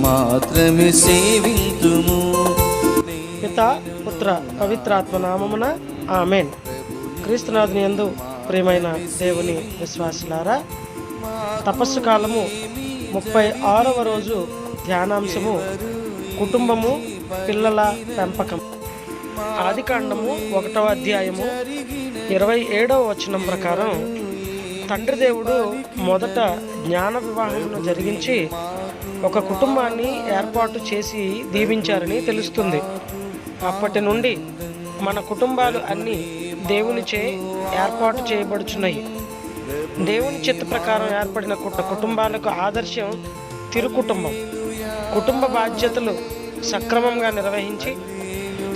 మాత్రమే సేవింతుము. పితా పుత్ర పవిత్రాత్మ నామమున ఆమేన్. క్రీస్తునాథుని యందు ప్రియమైన దేవుని విశ్వాసులారా, తపస్సు కాలము 36వ రోజు ధ్యానాంశము కుటుంబము పిల్లల పెంపకం. ఆదికాండము 1వ అధ్యాయము 27వ వచనం ప్రకారం తండ్రి దేవుడు మొదట జ్ఞాన వివాహమును జరిగించి ఒక కుటుంబాన్ని ఏర్పాటు చేసి దీవించారని తెలుస్తుంది. అప్పటి నుండి మన కుటుంబాలు అన్నీ దేవునిచే ఏర్పాటు చేయబడుచున్నాయి. దేవుని చిత్త ప్రకారం ఏర్పడిన కుటుంబాలకు ఆదర్శం తిరుకుటుంబం. కుటుంబ బాధ్యతలు సక్రమంగా నిర్వహించి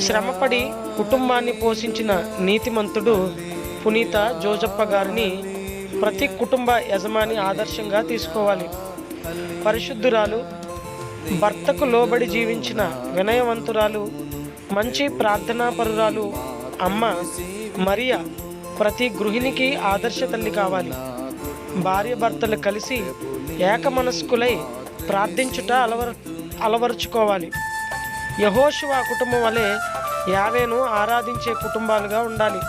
శ్రమపడి కుటుంబాన్ని పోషించిన నీతిమంతుడు పునీత జోజప్ప గారిని ప్రతి కుటుంబ యజమాని ఆదర్శంగా తీసుకోవాలి. పరిశుద్ధురాలు, భర్తకు లోబడి జీవించిన వినయవంతురాలు, మంచి ప్రార్థనాపరురాలు అమ్మ మరియా ప్రతి గృహిణికి ఆదర్శ తల్లి కావాలి. భార్య భర్తలు కలిసి ఏకమనస్కులై ప్రార్థించుట అలవరుచుకోవాలి. యెహోషువ కుటుంబం వలె యావేను ఆరాధించే కుటుంబాలుగా ఉండాలి.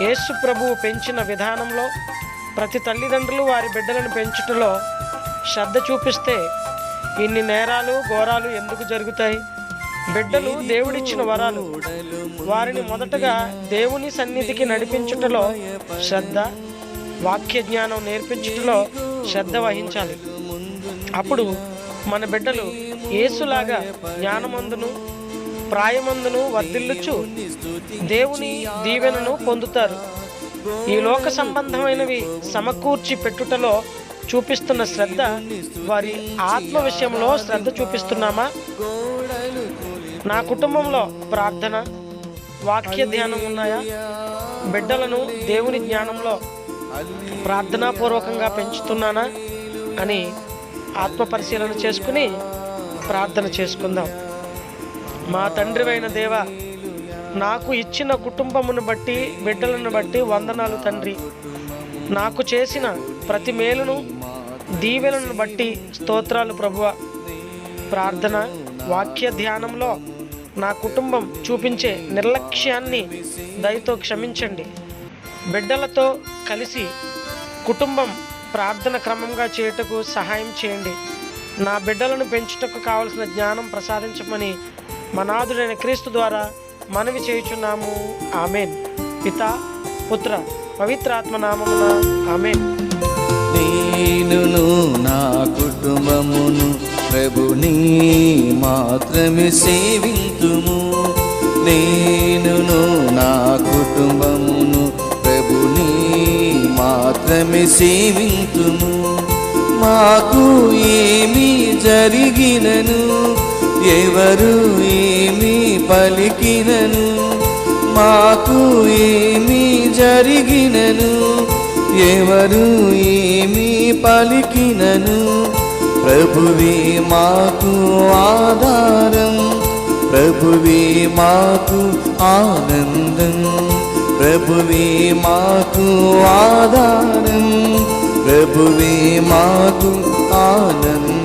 యేసు ప్రభువు పెంచిన విధానంలో ప్రతి తల్లిదండ్రులు వారి బిడ్డలను పెంచుటలో శ్రద్ధ చూపిస్తే ఇన్ని నేరాలు ఘోరాలు ఎందుకు జరుగుతాయి? బిడ్డలు దేవుడిచ్చిన వరాలు. వారిని మొదటగా దేవుని సన్నిధికి నడిపించుటలో శ్రద్ధ, వాక్య జ్ఞానం నేర్పించుటలో శ్రద్ధ వహించాలి. అప్పుడు మన బిడ్డలు యేసులాగా జ్ఞానమందును ప్రాయమందును వర్ధిల్లుచు దేవుని దీవెనను పొందుతారు. ఈ లోక సంబంధమైనవి సమకూర్చి పెట్టుటలో చూపిస్తున్న శ్రద్ధ వారి ఆత్మ విషయంలో శ్రద్ధ చూపిస్తున్నామా? నా కుటుంబంలో ప్రార్థన, వాక్య ధ్యానం ఉన్నాయా? బిడ్డలను దేవుని జ్ఞానంలో ప్రార్థనాపూర్వకంగా పెంచుతున్నానా అని ఆత్మ పరిశీలన చేసుకుని ప్రార్థన చేసుకుందాం. మా తండ్రివైన దేవా, నాకు ఇచ్చిన కుటుంబమును బట్టి బిడ్డలను బట్టి వందనాలు తండ్రి. నాకు చేసిన ప్రతి మేలును దీవెనను బట్టి స్తోత్రాలు ప్రభువా. ప్రార్థన, వాక్య ధ్యానంలో నా కుటుంబం చూపించే నిర్లక్ష్యాన్ని దయతో క్షమించండి. బిడ్డలతో కలిసి కుటుంబం ప్రార్థన క్రమంగా చేయుటకు సహాయం చేయండి. నా బిడ్డలను పెంచుటకు కావలసిన జ్ఞానం ప్రసాదించమని మనాథుడైన క్రీస్తు ద్వారా మనవి చేయుచున్నాము. ఆమెన్. పితా పుత్ర పవిత్రాత్మ నామమున ఆమెన్. నేనును నా కుటుంబమును ప్రభుని మాత్రమే సేవింతుము. నేనును నా కుటుంబమును ప్రభుని మాత్రమే సేవింతుము. మాకు ఏమి జరిగినను, ఎవరు ఏమి పలికినను, మాకు ఏమి జరిగినను, ఎవరు ఏమి పలికినను, ప్రభువే మాకు ఆధారం, ప్రభువే మాకు ఆనందం, ప్రభువే మాకు ఆధారం, ప్రభువే మాకు ఆనందం.